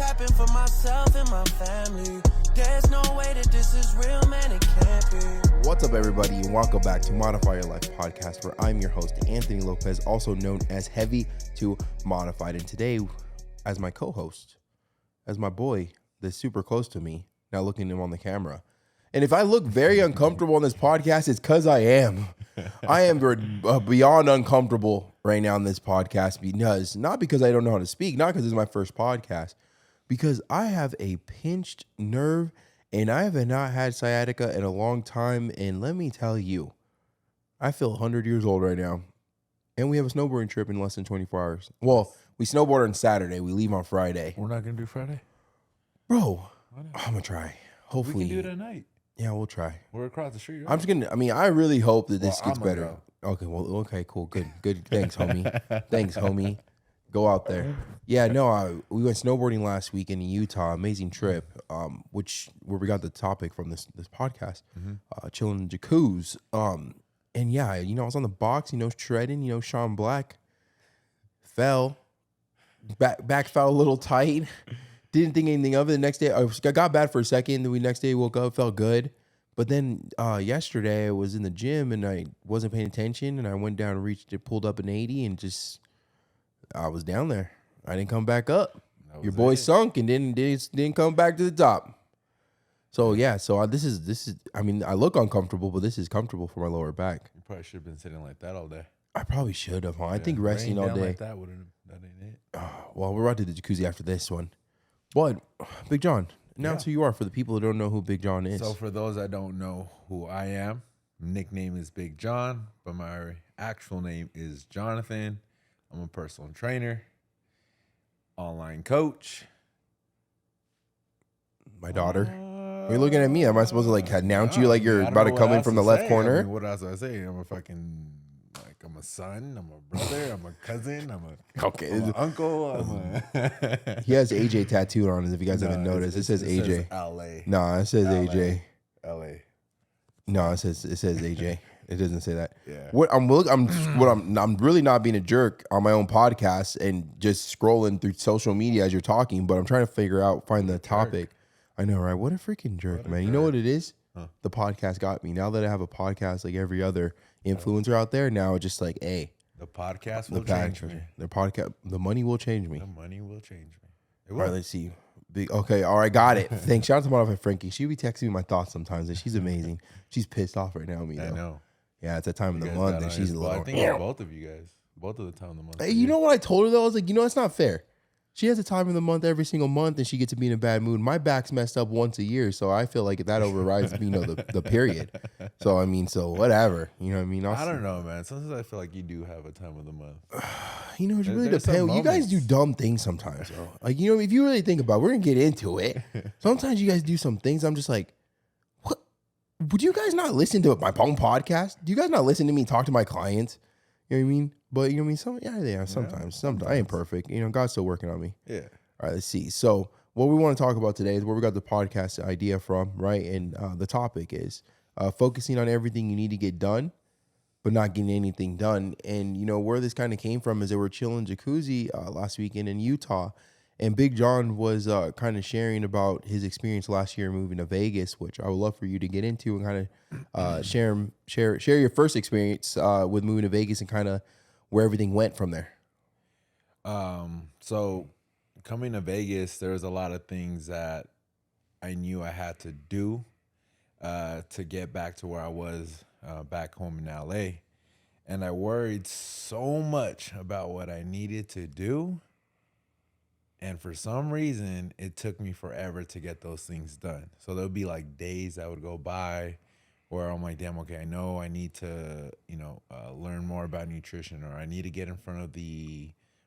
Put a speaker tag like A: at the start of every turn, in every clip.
A: rapping for myself and my family. There's no way that this is real, man, it can't be.
B: What's up, everybody, and welcome back to Modify Your Life podcast, where I'm your host, Anthony Lopez, also known as Heavy to Modified. And today, as my co-host, as my boy that's super close to me, now looking at him on the camera. And if I look very uncomfortable on this podcast, it's because I am. I am beyond uncomfortable right now on this podcast because, not because I don't know how to speak, not because this is my first podcast, because I have a pinched nerve and I have not had sciatica in a long time. And let me tell you, I feel 100 years old right now. And we have a snowboarding trip in less than 24 hours. Well, we snowboard on Saturday. We leave on Friday.
C: We're not going to do Friday?
B: Bro, I'm going to try. Hopefully.
C: We can do it at night.
B: Yeah, we'll try.
C: We're across the street. Right?
B: I'm just going to, I really hope that this gets
C: I'm
B: better. Okay, okay, cool. Good. Thanks, homie. Go out there. Yeah, no, we went snowboarding last week in Utah. Amazing trip, where we got the topic from this podcast, chilling in the jacuzzi. And yeah, I was on the box, shredding, Sean Black fell, back fell a little tight. Didn't think anything of it. The next day, I got bad for a second. Then the next day, woke up, felt good. But then yesterday, I was in the gym and I wasn't paying attention. And I went down and pulled up an 80 and I was down there. I didn't come back up. Your boy sunk and didn't come back to the top. So yeah, this is. I look uncomfortable, but this is comfortable for my lower back.
C: You probably should have been sitting like that all day.
B: I probably should have. Huh? Yeah, I think resting all day.
C: Like that ain't it.
B: Well, we're about to do the jacuzzi after this one. But Big John, announce who you are for the people who don't know who Big John is.
C: So for those that don't know who I am, nickname is Big John, but my actual name is Jonathan. I'm a personal trainer, online coach.
B: My daughter. Are you looking at me? Am I supposed to announce you like you're about to come in from the left corner?
C: What else do I say? I'm a son, I'm a brother, I'm a cousin, I'm an uncle.
B: He has AJ tattooed on it, if you guys haven't noticed. It says AJ.
C: Says LA.
B: No, it says AJ.
C: LA.
B: No, it says AJ. It doesn't say that.
C: Yeah.
B: I'm really not being a jerk on my own podcast and just scrolling through social media as you're talking, but I'm trying to find the topic. I know, right? What a freaking jerk, man. You know what it is? Huh. The podcast got me. Now that I have a podcast like every other influencer out there, now it's just like, hey.
C: The podcast will change me.
B: The money will change me.
C: The money will change me.
B: All right, let's see. Okay, all right, got it. Thanks. Shout out to my friend Frankie. She be texting me my thoughts sometimes, and she's amazing. She's pissed off right now at me, though.
C: I know.
B: Yeah, it's that time of the month, and she's a little...
C: I think it's both of you guys. Both of the time of the month.
B: Hey, you know what I told her, though? I was like, that's not fair. She has a time of the month every single month, and she gets to be in a bad mood. My back's messed up once a year, so I feel like that overrides, the period. So, so whatever. You know what I mean?
C: I don't know, man. Sometimes I feel like you do have a time of the month.
B: It really depends. You guys do dumb things sometimes, though. If you really think about it, we're going to get into it. Sometimes you guys do some things, I'm just like, what? Would you guys not listen to my own podcast? Do you guys not listen to me talk to my clients? You know what I mean? But sometimes. I ain't perfect. God's still working on me.
C: Yeah.
B: All right, let's see. So what we want to talk about today is where we got the podcast idea from, right? And the topic is focusing on everything you need to get done, but not getting anything done. And, where this kind of came from is they were chilling jacuzzi last weekend in Utah. And Big John was kind of sharing about his experience last year moving to Vegas, which I would love for you to get into and kind of share your first experience with moving to Vegas and kind of where everything went from there.
C: So coming to Vegas, there was a lot of things that I knew I had to do to get back to where I was back home in LA. And I worried so much about what I needed to do. And for some reason, it took me forever to get those things done. So there'll be days that would go by where I'm like, damn, okay, I know I need to, learn more about nutrition, or I need to get in front of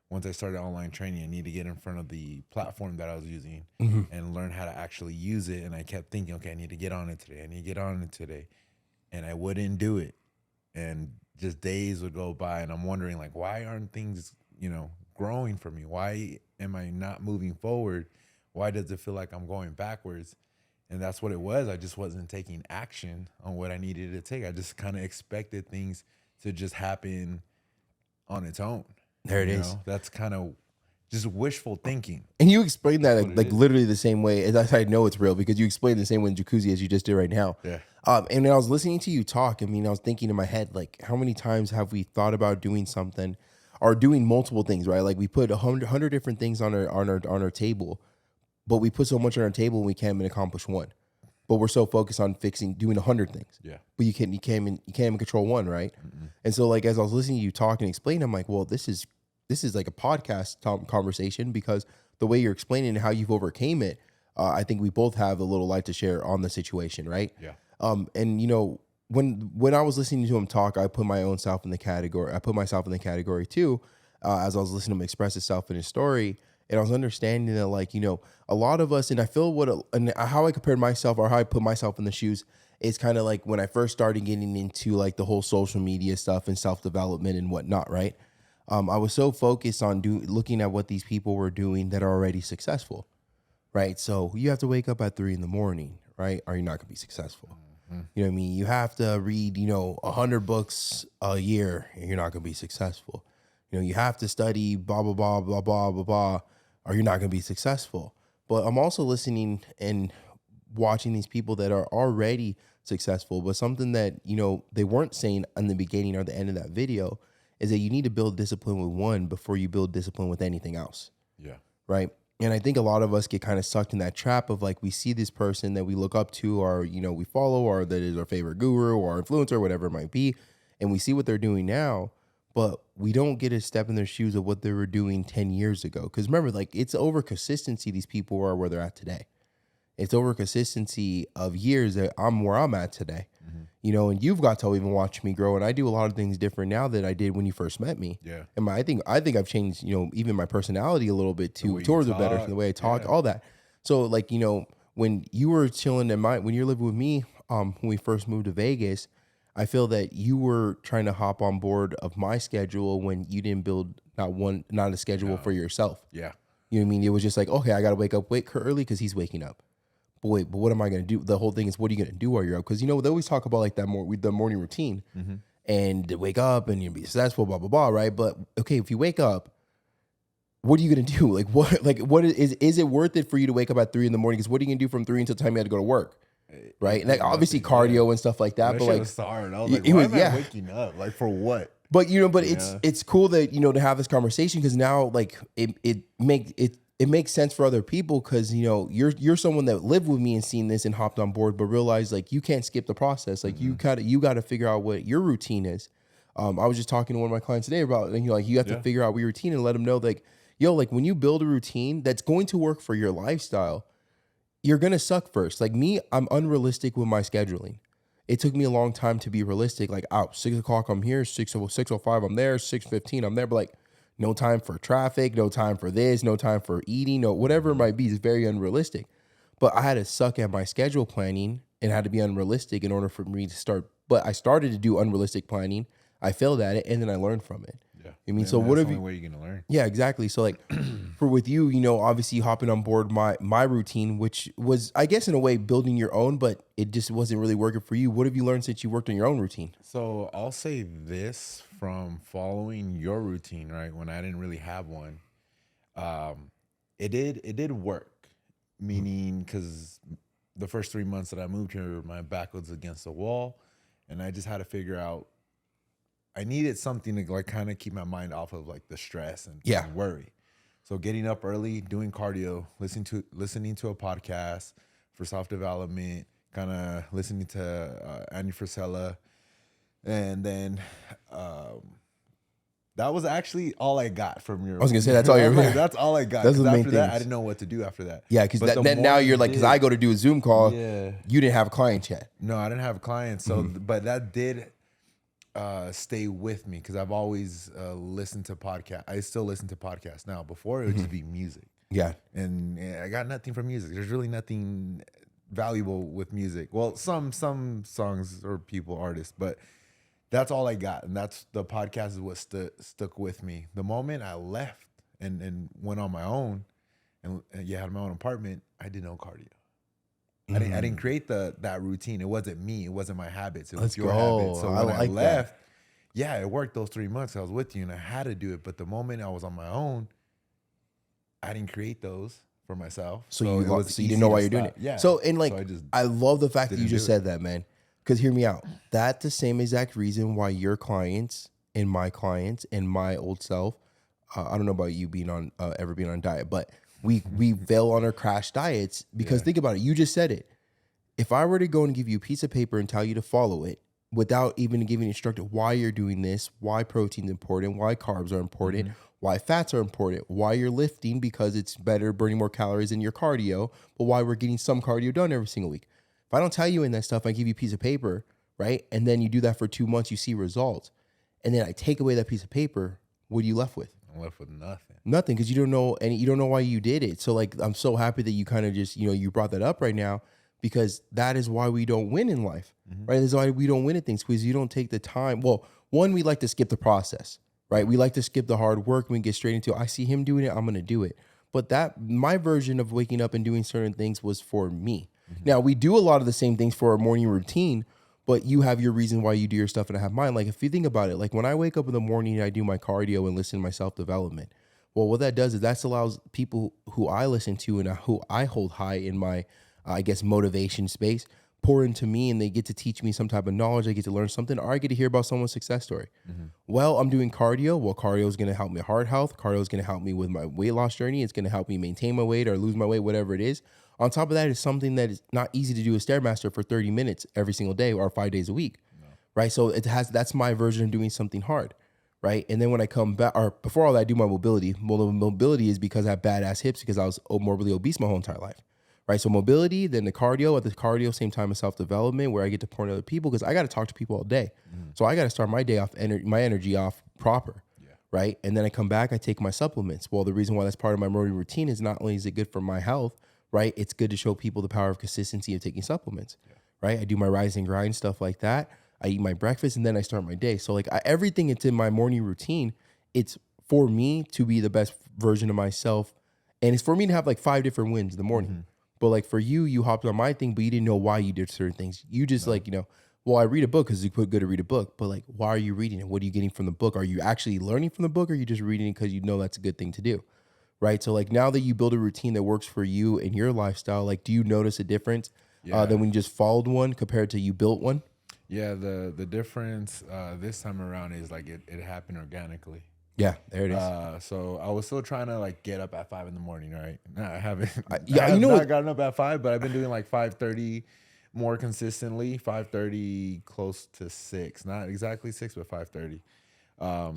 C: once I started online training, I need to get in front of the platform that I was using and learn how to actually use it. And I kept thinking, okay, I need to get on it today. And I wouldn't do it. And just days would go by and I'm wondering why aren't things, growing for me? Why am I not moving forward? Why does it feel like I'm going backwards? And that's what it was. I just wasn't taking action on what I needed to take. I just kind of expected things to just happen on its own.
B: There it is.
C: That's kind of just wishful thinking.
B: And you explained that
C: what
B: like
C: it is.
B: literally the same way as I know it's real because you explained the same way in jacuzzi as you just did right now.
C: Yeah.
B: And when I was listening to you talk, I mean, I was thinking in my head, like, how many times have we thought about doing something or doing multiple things, right? Like we put 100 different things on our table, but we put so much on our table and we can't even accomplish one. But we're so focused on doing 100 things.
C: Yeah.
B: But you can't even control one, right? Mm-mm. And so like as I was listening to you talk and explain, I'm like, well, this is like a podcast conversation because the way you're explaining how you've overcame it, I think we both have a little light to share on the situation, right?
C: Yeah.
B: And you know, when I was listening to him talk, I put my own self in the category. I put myself in the category too, as I was listening to him express himself in his story. And I was understanding that, like, you know, a lot of us, and I feel and how I compared myself or how I put myself in the shoes is kind of like when I first started getting into like the whole social media stuff and self-development and whatnot, right? I was so focused on looking at what these people were doing that are already successful, right? So you have to wake up at 3 a.m, right? Or you're not gonna be successful. Mm-hmm. You know what I mean? You have to read, 100 books a year and you're not gonna be successful. You know, you have to study blah, blah, blah, blah, blah, blah, blah, or you're not gonna be successful. But I'm also listening and watching these people that are already successful, but something that, they weren't saying in the beginning or the end of that video is that you need to build discipline with one before you build discipline with anything else.
C: Yeah.
B: Right. And I think a lot of us get kind of sucked in that trap of like, we see this person that we look up to or, we follow or that is our favorite guru or influencer, whatever it might be. And we see what they're doing now, but we don't get a step in their shoes of what they were doing 10 years ago. Because remember, like it's over consistency. These people are where they're at today. It's over consistency of years that I'm where I'm at today. Mm-hmm. And you've got to even watch me grow. And I do a lot of things different now than I did when you first met me.
C: Yeah.
B: And I think I've changed, even my personality a little bit too, towards the better, the way I talk, all that. So like, when you were chilling when you're living with me, when we first moved to Vegas, I feel that you were trying to hop on board of my schedule when you didn't build not a schedule for yourself.
C: Yeah.
B: You know what I mean? It was just like, okay, I got to wake up early because he's waking up. But wait, what am I going to do? The whole thing is, what are you going to do while you're up? Because, they always talk about like the morning routine and to wake up and you'll be successful, blah, blah, blah, right? But okay, if you wake up, what are you going to do? What is it worth it for you to wake up at 3 a.m? Because what are you going to do from 3 until the time you had to go to work? Right. And like, obviously cardio and stuff like that. But like,
C: was hard. I was like, why am I waking up? Like for what?
B: But, it's cool that, to have this conversation because now like it makes sense for other people because, you're someone that lived with me and seen this and hopped on board, but realized like you can't skip the process. Like you got to figure out what your routine is. I was just talking to one of my clients today about, like you have to figure out your routine and let them know like, like when you build a routine that's going to work for your lifestyle, you're going to suck first. Like me, I'm unrealistic with my scheduling. It took me a long time to be realistic. Like, 6 o'clock, I'm here, 6:05, I'm there, 6:15, I'm there. But like, no time for traffic, no time for this, no time for eating, no whatever it might be. It's very unrealistic. But I had to suck at my schedule planning and had to be unrealistic in order for me to start. But I started to do unrealistic planning. I failed at it, and then I learned from it.
C: Yeah.
B: I mean, so what have you?
C: That's the only way you're gonna learn.
B: Yeah, exactly. So like, with you, obviously hopping on board my routine, which was, I guess, in a way, building your own, but it just wasn't really working for you. What have you learned since you worked on your own routine?
C: So I'll say this from following your routine, right? When I didn't really have one, it did work. Meaning, because the first 3 months that I moved here, my back was against the wall, and I just had to figure out. I needed something to like kind of keep my mind off of like the stress and worry. So getting up early, doing cardio, listening to a podcast for self-development, kind of listening to Andy Frisella. And then that was actually all I got from your.
B: I was gonna say that's all you're.
C: That's all I got.
B: That's the main
C: after that,
B: things.
C: I didn't know what to do after that.
B: Yeah, because now you're like, because I go to do a Zoom call.
C: Yeah.
B: You didn't have clients yet.
C: No, I didn't have clients. So, but that did stay with me because I've always listened to podcasts. I still listen to podcasts now. Before it would just be music.
B: Yeah,
C: and I got nothing from music. There's really nothing valuable with music. Well, some songs or artists, but that's all I got. And that's the podcast is what stuck with me. The moment I left and went on my own and had my own apartment, I did no cardio. I didn't create that routine. It wasn't me. It wasn't my habits. It was your habits. So when I left, it worked those 3 months. I was with you and I had to do it. But the moment I was on my own, I didn't create those for myself.
B: So
C: it was
B: you didn't
C: easy
B: know
C: to
B: why you're doing
C: stop.
B: it.
C: Yeah.
B: So and like
C: So I just
B: I love the fact that you
C: didn't
B: just
C: do it.
B: said that, man. Because hear me out. That's the same exact reason why your clients and my old self. I don't know about you being on ever being on diet, but we fail on our crash diets because think about it. You just said it. If I were to go and give you a piece of paper and tell you to follow it without even giving instructed why you're doing this, why protein's important, why carbs are important, why fats are important, why you're lifting because it's better burning more calories than your cardio, but why we're getting some cardio done every single week. If I don't tell you in that stuff, I give you a piece of paper, right? And then you do that for 2 months, you see results. And then I take away that piece of paper, what are you left with?
C: I'm left with nothing.
B: Nothing, because you don't know why you did it. So like I'm so happy that you kind of just, you brought that up right now, because that is why we don't win in life. Right? That's why we don't win at things, because you don't take the time. Well, one, we like to skip the process, right? We like to skip the hard work and we get straight into, I see him doing it, I'm gonna do it. But my version of waking up and doing certain things was for me. Now we do a lot of the same things for our morning routine, but you have your reason why you do your stuff and I have mine. Like if you think about it, like when I wake up in the morning and I do my cardio and listen to my self-development, well, what that does is that allows people who I listen to and who I hold high in my, I guess, motivation space, pour into me, and they get to teach me some type of knowledge. I get to learn something, or I get to hear about someone's success story. Well, I'm doing cardio. Well, cardio is going to help me heart health. Cardio is going to help me with my weight loss journey. It's going to help me maintain my weight or lose my weight, whatever it is. On top of that, it's something that is not easy to do a Stairmaster for 30 minutes every single day or 5 days a week, right? So that's my version of doing something hard, right? And then when I come back, or before all that, I do my mobility. Well, the mobility is because I have badass hips because I was morbidly obese my whole entire life. Right, so mobility, then the cardio. At the cardio, same time as self-development, where I get to pour into other people because I got to talk to people all day. So I got to start my day off, my energy off proper, right? And then I come back, I take my supplements. Well, the reason why that's part of my morning routine is not only is it good for my health, right? It's good to show people the power of consistency of taking supplements, right? I do my rise and grind, stuff like that. I eat my breakfast, and then I start my day. So like everything it's in my morning routine, it's for me to be the best version of myself. And it's for me to have like 5 different wins in the morning. But like for you, you hopped on my thing, but you didn't know why you did certain things. You just like, well, I read a book because it's good to read a book. But like, why are you reading it? What are you getting from the book? Are you actually learning from the book, or are you just reading it because you know that's a good thing to do? Right. So like now that you build a routine that works for you and your lifestyle, like do you notice a difference than when you just followed one compared to you built one?
C: Yeah, the difference this time around is like it happened organically.
B: Yeah, there it is.
C: So I was still trying to like get up at 5 in the morning, right? No, I haven't. I gotten up at 5, but I've been doing like 5:30 more consistently. 5:30 close to 6, not exactly 6, but 5:30.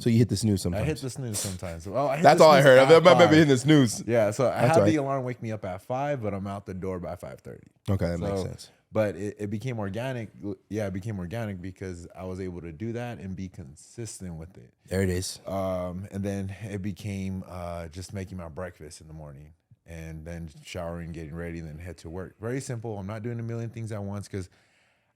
B: So you hit the snooze sometimes.
C: I hit the snooze sometimes. Well,
B: that's all I heard. I remember hitting the snooze.
C: Yeah, so I had the alarm wake me up at 5, but I'm out the door by 5:30.
B: Okay, that makes sense.
C: But it became organic. Yeah, it became organic because I was able to do that and be consistent with it.
B: There it is.
C: And then it became just making my breakfast in the morning and then showering, getting ready, and then head to work. Very simple. I'm not doing a million things at once because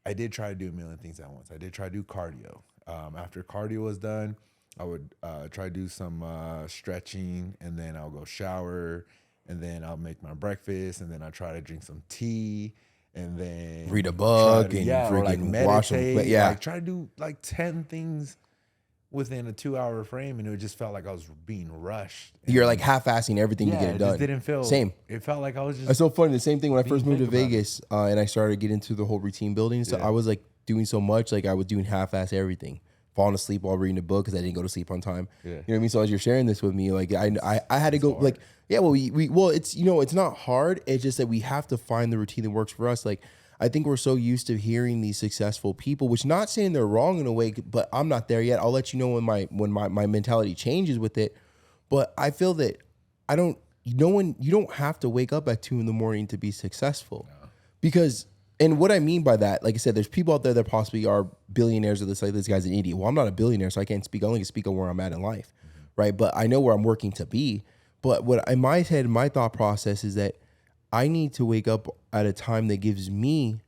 C: I did try to do a million things at once. I did try to do cardio. After cardio was done, I would try to do some stretching, and then I'll go shower, and then I'll make my breakfast, and then I try to drink some tea, and then
B: read a book and freaking wash them. Yeah,
C: like try to do like 10 things within a 2-hour frame, and it just felt like I was being rushed.
B: You're like half-assing everything to get it done.
C: Just didn't feel
B: same.
C: It felt like I was just.
B: It's so funny. The same thing when I first moved to Vegas and I started getting into the whole routine building. So I was like doing so much, like I was doing half-ass everything, falling asleep while reading a book because I didn't go to sleep on time.
C: Yeah.
B: You know what I mean? So as you're sharing this with me, like I had to go hard. Like, yeah, well, well, it's, it's not hard. It's just that we have to find the routine that works for us. Like, I think we're so used to hearing these successful people, which not saying they're wrong in a way, but I'm not there yet. I'll let you know when my mentality changes with it. But I feel that you don't have to wake up at 2 a.m. to be successful. No. Because, and what I mean by that, like I said, there's people out there that possibly are billionaires, or this guy's an idiot. Well, I'm not a billionaire, so I can't speak. I only can speak on where I'm at in life, right? But I know where I'm working to be. But what in my head, my thought process is that I need to wake up at a time that gives me,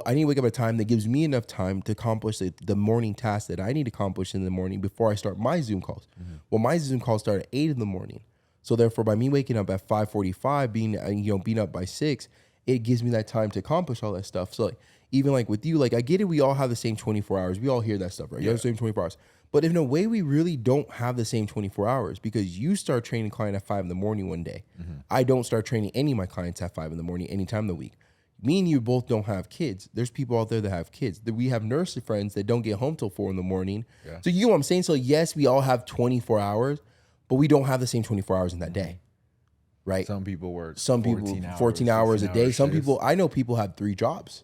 B: I need to wake up at a time that gives me enough time to accomplish the morning tasks that I need to accomplish in the morning before I start my Zoom calls. Well, my Zoom calls start at 8 a.m. So therefore, by me waking up at 5:45, being up by 6, it gives me that time to accomplish all that stuff. So like, even like with you, like I get it, we all have the same 24 hours. We all hear that stuff, right? You have the same 24 hours. But in a way, we really don't have the same 24 hours because you start training a client at 5 in the morning one day. I don't start training any of my clients at 5 in the morning any time of the week. Me and you both don't have kids. There's people out there that have kids. We have nurse friends that don't get home till 4 in the morning.
C: Yeah.
B: So you know what I'm saying? So yes, we all have 24 hours, but we don't have the same 24 hours in that day. Right?
C: Some people work
B: 14 hours a day. Some people, I know people have 3 jobs.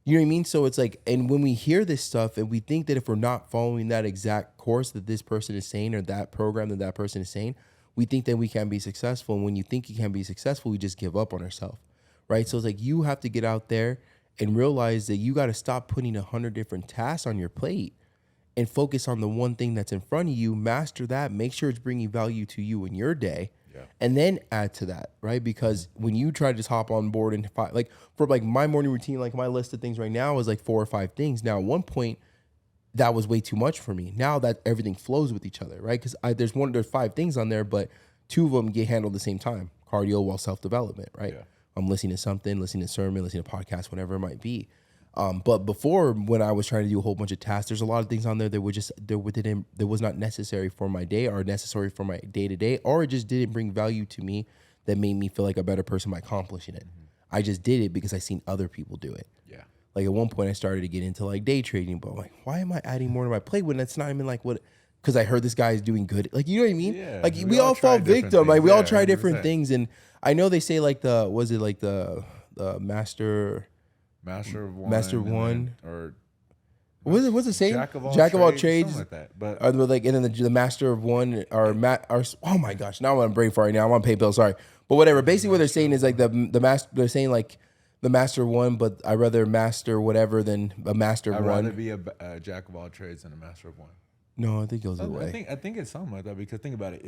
B: You know what I mean? So it's like, and when we hear this stuff and we think that if we're not following that exact course that this person is saying or that program that that person is saying, we think that we can be successful. And when you think you can be successful, we just give up on ourselves, right? So it's like you have to get out there and realize that you got to stop putting 100 different tasks on your plate and focus on the one thing that's in front of you, master that, make sure it's bringing value to you in your day. And then add to that, right? Because when you try to just hop on board and like for like my morning routine, like my list of things right now is like 4 or 5 things. Now, at one point, that was way too much for me. Now that everything flows with each other, right? Because there's 5 things on there, but 2 of them get handled at the same time: cardio while self-development, right? I'm listening to something, listening to sermon, listening to podcast, whatever it might be. But before, when I was trying to do a whole bunch of tasks, there's a lot of things on there that were just that was not necessary for my day or necessary for my day to day, or it just didn't bring value to me that made me feel like a better person by accomplishing it. I just did it because I seen other people do it. Like at one point, I started to get into like day trading, but I'm like, why am I adding more to my plate when that's not even like what? Because I heard this guy is doing good. Like, you know what I mean?
C: Yeah,
B: like we all fall victim. Like we all try different
C: 100%.
B: things, and I know they say like the master of one.
C: Or
B: What's it saying?
C: Jack of all
B: trades,
C: something like that. But
B: or like, and then the master of one, or oh my gosh, now I'm on brain fart right now. I'm on PayPal, sorry, but whatever. Basically, what they're saying is like the master. They're saying like the master of one, but I rather master whatever than a master of
C: I'd
B: one.
C: rather be a jack of all trades than a master of one.
B: No, I think it goes away.
C: I think it's something like that because think about it.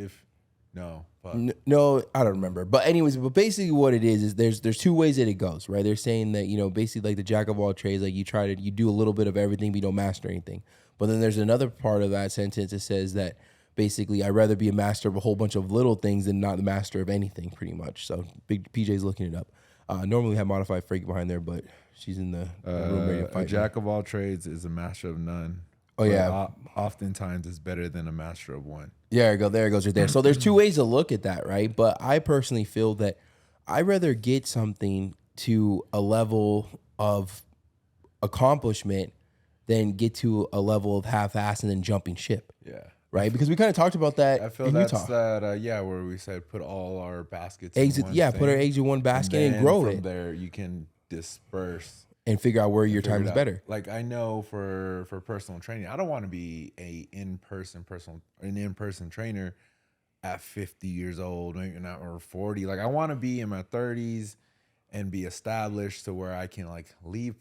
B: No, I don't remember. But anyways, but basically what it is there's 2 ways that it goes, right? They're saying that, you know, basically like the jack of all trades, like you do a little bit of everything, but you don't master anything. But then there's another part of that sentence that says that basically I'd rather be a master of a whole bunch of little things than not the master of anything, pretty much. So Big PJ's looking it up. Normally we have Modified Freak behind there, but she's in the room ready to fight.
C: A jack of all trades is a master of none.
B: Oh, yeah.
C: Oftentimes it's better than a master of one.
B: There it goes right there. So there's 2 ways to look at that, right? But I personally feel that I'd rather get something to a level of accomplishment than get to a level of half-ass and then jumping ship.
C: Yeah.
B: Right? Because we kind of talked about that
C: I feel
B: in
C: that's
B: Utah.
C: that, where we said put all our baskets
B: Eggs,
C: in one
B: yeah,
C: thing,
B: put our eggs in one basket and
C: then
B: grow
C: from
B: it
C: there you can disperse.
B: and figure out where your
C: Figure
B: time
C: it
B: is
C: out.
B: better.
C: Like I know for personal training, I don't want to be an in-person trainer at 50 years old, maybe not, or 40. Like I want to be in my 30s and be established to where I can like leave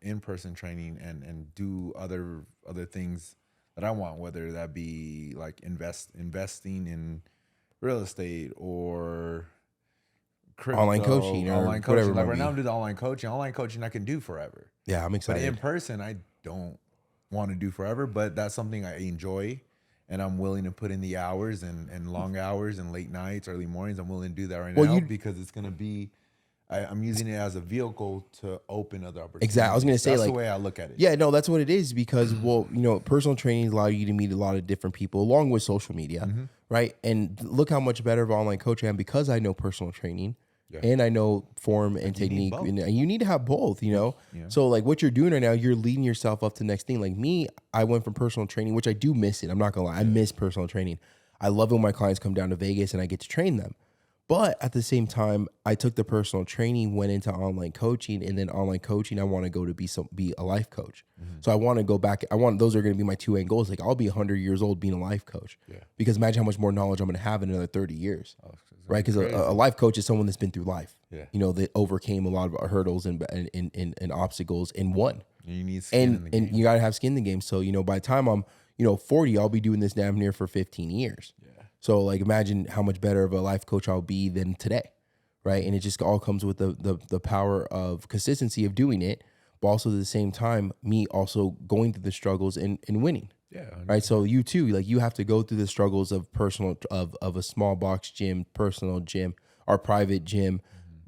C: in-person training and do other things that I want, whether that be like investing in real estate or crypto,
B: Online coaching or whatever it
C: Like
B: might
C: right
B: be.
C: now I'm doing online coaching. Online coaching I can do forever.
B: Yeah, I'm
C: But
B: excited.
C: in person, I don't want to do forever, but that's something I enjoy and I'm willing to put in the hours and long hours and late nights, early mornings. I'm willing to do that right now because it's going to be, I'm using it as a vehicle to open other opportunities.
B: Exactly. I was going to say
C: that's
B: like
C: the way I look at it.
B: Yeah, no, that's what it is because, well, you know, personal training allows you to meet a lot of different people along with social media, right? And look how much better of online coaching I am because I know personal training and I know form and technique. And you need to have both, you know?
C: Yeah.
B: So, like, what you're doing right now, you're leading yourself up to the next thing. Like me, I went from personal training, which I do miss it. I'm not going to lie. I miss personal training. I love when my clients come down to Vegas and I get to train them. But at the same time, I took the personal training, went into online coaching, and then online coaching, I want to go to be a life coach. So I want to go back. Those are going to be my 2 end goals. Like I'll be 100 years old being a life coach. Because imagine how much more knowledge I'm going to have in another 30 years. Right? Because a life coach is someone that's been through life. You know, that overcame a lot of hurdles and obstacles and won.
C: You need skin in the game.
B: And you got to have skin in the game. So, you know, by the time I'm, 40, I'll be doing this damn near for 15 years. So like imagine how much better of a life coach I'll be than today, right? And it just all comes with the power of consistency of doing it, but also at the same time, me also going through the struggles and winning. Right. So you too, like you have to go through the struggles of of a small box gym, personal gym, or private gym,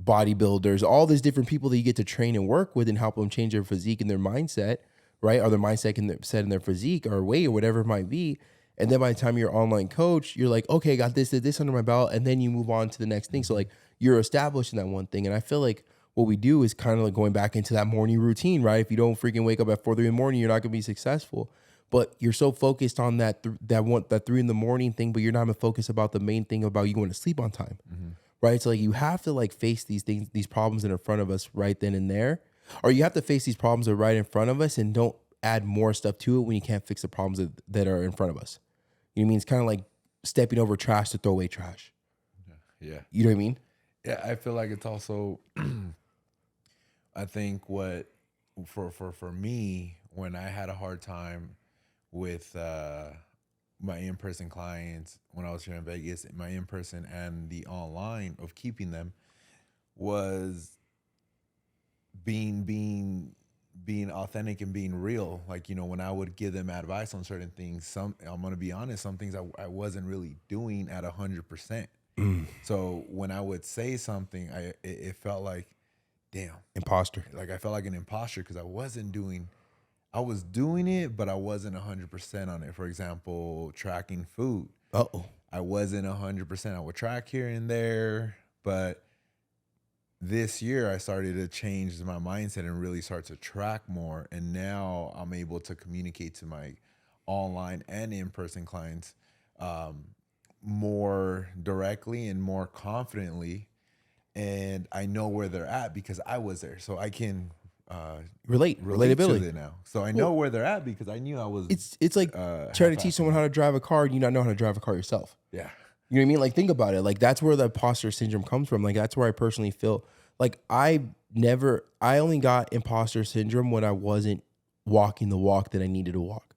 B: bodybuilders, all these different people that you get to train and work with and help them change their physique and their mindset. right? Or their mindset set in their physique or weight or whatever it might be. And then by the time you're online coach, you're like, okay, I got this under my belt. And then you move on to the next thing. So like you're established in that one thing. And I feel like what we do is kind of like going back into that morning routine, right? If you don't freaking wake up at 4:30 in the morning, you're not going to be successful. But you're so focused on that 3 in the morning thing, but you're not even focused about the main thing about you going to sleep on time, right? So like you have to like face these things, these problems that are in front of us right then and there, or you have to face these problems that are right in front of us and don't add more stuff to it when you can't fix the problems that are in front of us. You know what I mean? It's kind of like stepping over trash to throw away trash.
C: Yeah.
B: You know what I mean?
C: Yeah, I feel like it's also, I think what, for me, when I had a hard time with my in-person clients when I was here in Vegas, my in-person and the online of keeping them was being authentic and being real. Like, you know, when I would give them advice on certain things, I'm going to be honest, some things I wasn't really doing at 100%. So when I would say something, it felt like, damn.
B: Imposter.
C: Like I felt like an imposter because I was doing it, but I wasn't 100% on it. For example, tracking food. I wasn't 100%. I would track here and there, but this year I started to change my mindset and really start to track more. And now I'm able to communicate to my online and in-person clients more directly and more confidently. And I know where they're at because I was there. So I can relatability to it now. So I know where they're at because I knew I was.
B: It's like trying to teach someone how to drive a car and you not know how to drive a car yourself.
C: Yeah.
B: You know what I mean? Like, think about it. Like, that's where the imposter syndrome comes from. Like, that's where I personally feel like I only got imposter syndrome when I wasn't walking the walk that I needed to walk.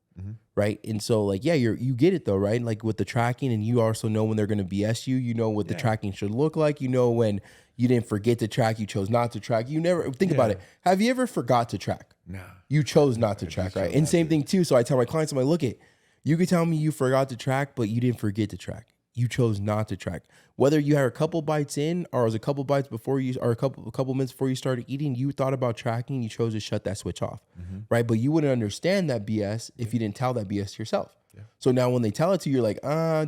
B: Right. And so like, yeah, you get it though, right? Like with the tracking, and you also know when they're going to BS you, you know what the tracking should look like. You know, when you didn't forget to track, you chose not to track. You never think about it. Have you ever forgot to track?
C: No.
B: You chose not to track, right? And same thing too. So I tell my clients, I'm like, look, you could tell me you forgot to track, but you didn't forget to track. You chose not to track. Whether you had a couple bites in or it was a couple bites before you, or a couple minutes before you started eating, you thought about tracking, you chose to shut that switch off, right? But you wouldn't understand that BS if you didn't tell that BS to yourself. Yeah. So now when they tell it to you, you're like,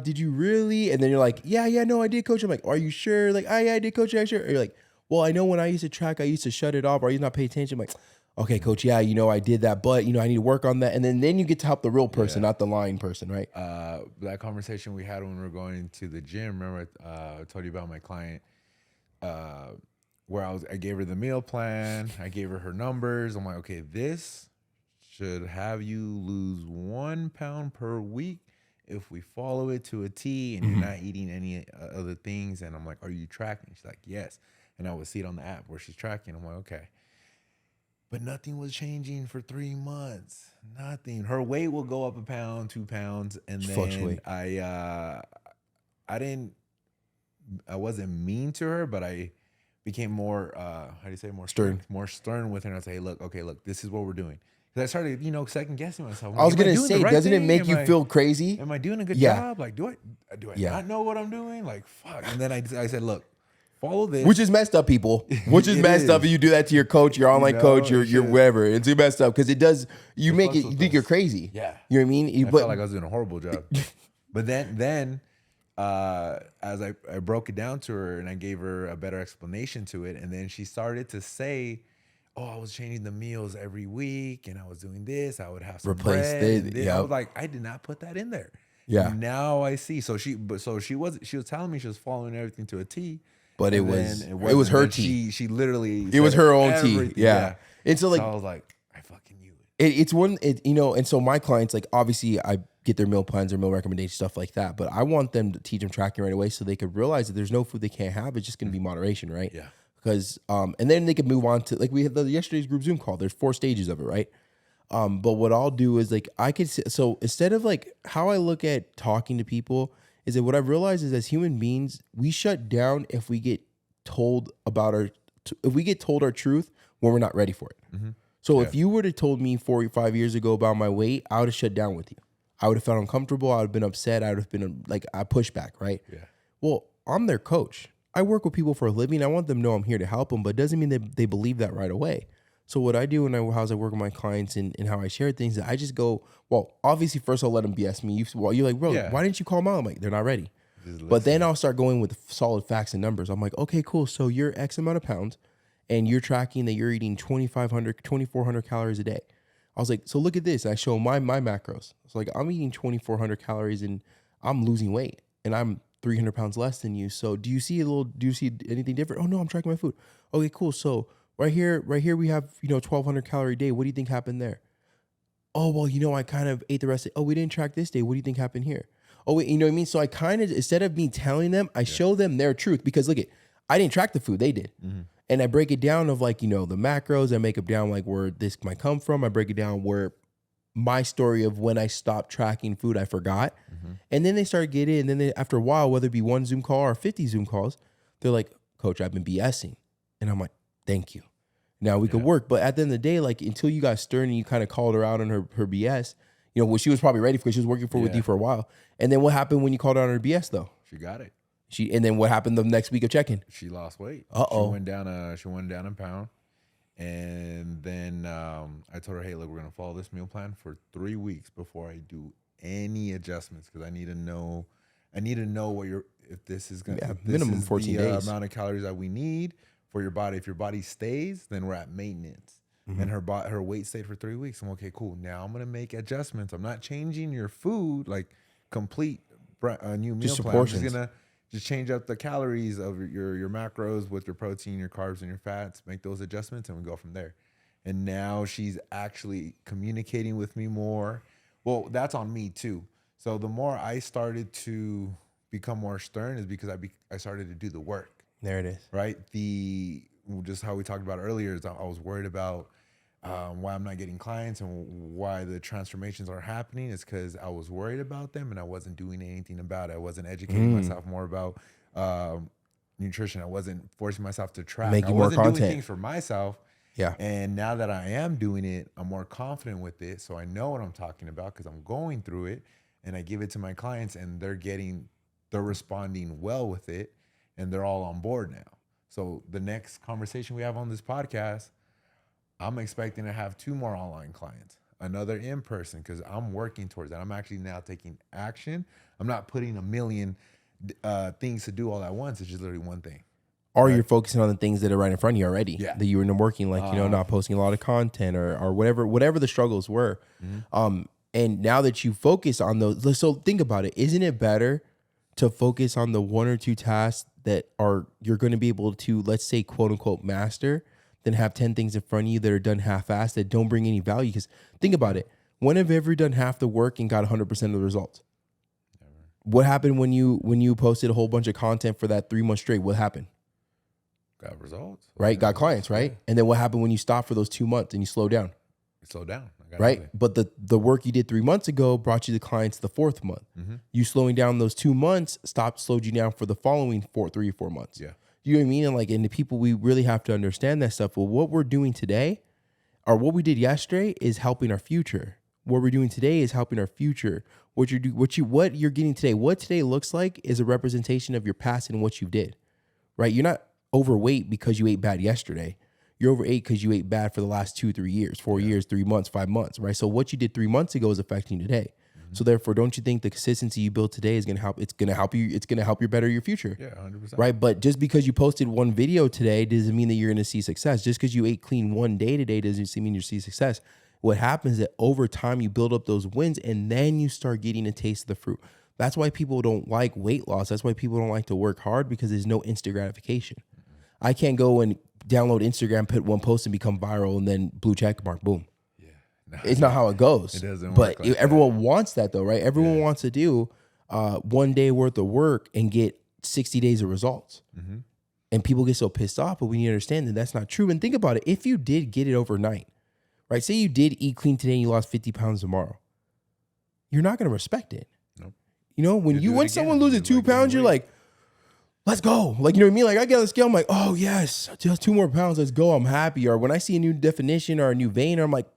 B: did you really? And then you're like, yeah, no, I did, coach. I'm like, are you sure? Like, yeah, I did, coach. Are you sure? Or you're like, well, I know when I used to track, I used to shut it off, or I used to not pay attention. I'm like, okay, coach, yeah, you know, I did that, but, you know, I need to work on that. And then you get to help the real person, not the lying person, right?
C: That conversation we had when we were going to the gym, remember I told you about my client where I gave her the meal plan. I gave her numbers. I'm like, okay, this should have you lose 1 pound per week if we follow it to a T and you're not eating any other things. And I'm like, are you tracking? She's like, yes. And I would see it on the app where she's tracking. I'm like, okay. But nothing was changing for 3 months. Nothing. Her weight will go up 1 pound, 2 pounds, and then
B: Fluctuate.
C: I wasn't mean to her, but I became more more
B: Stern.
C: more stern with her. And I say, hey, look, this is what we're doing. Because I started, second guessing myself.
B: I was going to
C: doing
B: say,
C: the right
B: doesn't it
C: thing?
B: make you feel crazy?
C: Am I doing a good
B: Yeah.
C: job? Like, do I not know what I'm doing? Like, fuck. And then I said, look, follow this.
B: Which is messed up, people. Which is messed up if you do that to your coach, your online coach, your whatever. It's messed up because it does. You think you're crazy.
C: Yeah.
B: You know what I mean?
C: I felt like I was doing a horrible job. But then as I broke it down to her and I gave her a better explanation to it, and then she started to say, oh, I was changing the meals every week and I was doing this. I would have some
B: Replace
C: bread.
B: it,
C: And this.
B: yep.
C: I was like, I did not put that in there.
B: Yeah.
C: Now I see. So she was telling me she was following everything to a T.
B: But it
C: And
B: was
C: then
B: it was her
C: then
B: tea.
C: She literally
B: It was
C: said
B: her own tea.
C: everything.
B: Yeah. And so like
C: I was like, I fucking knew
B: it's
C: it.
B: and so my clients, like, obviously I get their meal plans, their meal recommendations, stuff like that. But I want them to teach them tracking right away so they could realize that there's no food they can't have. It's just going to be moderation, right?
C: Yeah.
B: Because and then they could move on to, like, we had yesterday's group Zoom call. There's 4 stages of it, right? But what I'll do is, like, so instead of, like, how I look at talking to people is that what I've realized is, as human beings, we shut down if we get told our truth when we're not ready for it. So if you were to told me 4 or 5 years ago about my weight, I would have shut down with you. I would have felt uncomfortable. I would have been upset. I would have been like, I push back, right?
C: Yeah.
B: Well, I'm their coach. I work with people for a living. I want them to know I'm here to help them, but it doesn't mean that they believe that right away. So what I do when how I work with my clients and how I share things, I just go, well, obviously first I'll let them BS me. You're like, bro,
C: Yeah.
B: why didn't you call them out? I'm like, they're not ready.
C: Just
B: But then
C: listen.
B: I'll start going with solid facts and numbers. I'm like, okay, cool. So you're X amount of pounds and you're tracking that you're eating 2,500, 2,400 calories a day. I was like, so look at this. I show my macros. It's like, I'm eating 2,400 calories and I'm losing weight and I'm 300 pounds less than you. So do you see anything different? Oh no, I'm tracking my food. Okay, cool. So right here we have, 1,200 calorie day. What do you think happened there? Oh, well, I kind of ate the rest of it. Oh, we didn't track this day. What do you think happened here? Oh, wait, you know what I mean? So I kind of, instead of me telling them, I show them their truth because look I didn't track the food, they did. And I break it down of like, the macros. I make it down like where this might come from. I break it down where my story of when I stopped tracking food, I forgot. And then they start getting, and then after a while, whether it be one Zoom call or 50 Zoom calls, they're like, Coach, I've been BSing. And I'm like, thank you. Now we could work. But at the end of the day, like until you got stern and you kind of called her out on her BS, well, she was probably ready because she was working with you for a while. And then what happened when you called her on her BS though?
C: She got it.
B: And then what happened the next week of check-in?
C: She lost weight.
B: Uh-oh.
C: She went down a pound. And then I told her, hey, look, we're going to follow this meal plan for 3 weeks before I do any adjustments because I need to know what if this is going to
B: minimum 14 days.
C: Amount of calories that we need for your body. If your body stays, then we're at maintenance. And her weight stayed for 3 weeks. I'm okay, cool. Now I'm going to make adjustments. I'm not changing your food, like complete new meal
B: Just
C: plan.
B: portions.
C: I'm just going to just change up the calories of your macros with your protein, your carbs, and your fats. Make those adjustments, and we go from there. And now she's actually communicating with me more. Well, that's on me too. So the more I started to become more stern is because I started to do the work.
B: There it is.
C: Right? Just how we talked about earlier is I was worried about why I'm not getting clients and why the transformations are happening is because I was worried about them and I wasn't doing anything about it. I wasn't educating myself more about nutrition. I wasn't forcing myself to track.
B: Making
C: I
B: more
C: wasn't
B: content.
C: doing things for myself.
B: Yeah.
C: And now that I am doing it, I'm more confident with it. So I know what I'm talking about because I'm going through it and I give it to my clients and they're responding well with it and they're all on board now. So the next conversation we have on this podcast, I'm expecting to have 2 more online clients, another in person, because I'm working towards that. I'm actually now taking action. I'm not putting a million things to do all at once. It's just literally one thing.
B: Or you're focusing on the things that are right in front of you already.
C: Yeah.
B: That you were working, like, not posting a lot of content or whatever the struggles were. And now that you focus on those, so think about it. Isn't it better to focus on the 1 or 2 tasks that you're going to be able to, let's say, quote unquote, master, than have 10 things in front of you that are done half-assed that don't bring any value? Because think about it. When have you ever done half the work and got 100% of the results? Never. What happened when you posted a whole bunch of content for that 3 months straight? What happened?
C: Got results.
B: Right? Got clients, right? And then what happened when you stopped for those 2 months and you slowed down?
C: Slow down.
B: Right? But the work you did 3 months ago brought you the clients the 4th month. You slowing down those 2 months slowed you down for the following 3 or 4 months.
C: Yeah.
B: You know what I mean? And the people, we really have to understand that stuff. Well, what we're doing today or what we did yesterday is helping our future. What we're doing today is helping our future. What you're getting today, what today looks like is a representation of your past and what you did. Right? You're not overweight because you ate bad yesterday. You're overweight because you ate bad for the last 2, 3 years, 4 years, 3 months, 5 months, right? So what you did 3 months ago is affecting you today. So therefore, don't you think the consistency you build today is going to help? It's going to help you. It's going to help you better your future.
C: Yeah, 100%.
B: Right. But just because you posted one video today doesn't mean that you're going to see success. Just because you ate clean one day today doesn't mean you see success. What happens is that over time you build up those wins and then you start getting a taste of the fruit. That's why people don't like weight loss. That's why people don't like to work hard because there's no instant gratification. I can't go and download Instagram, put one post and become viral and then blue check mark, boom.
C: No,
B: it's not how it goes.
C: It doesn't work
B: but
C: like
B: everyone wants that though, right? Everyone wants to do 1 day worth of work and get 60 days of results. And people get so pissed off, but we need to understand that that's not true. And think about it. If you did get it overnight, right? Say you did eat clean today and you lost 50 pounds tomorrow. You're not going to respect it.
C: Nope.
B: When someone loses 2 pounds, you're like, let's go. Like, you know what I mean? Like I get on the scale, I'm like, oh yes, just 2 more pounds. Let's go. I'm happy. Or when I see a new definition or a new vein, I'm like,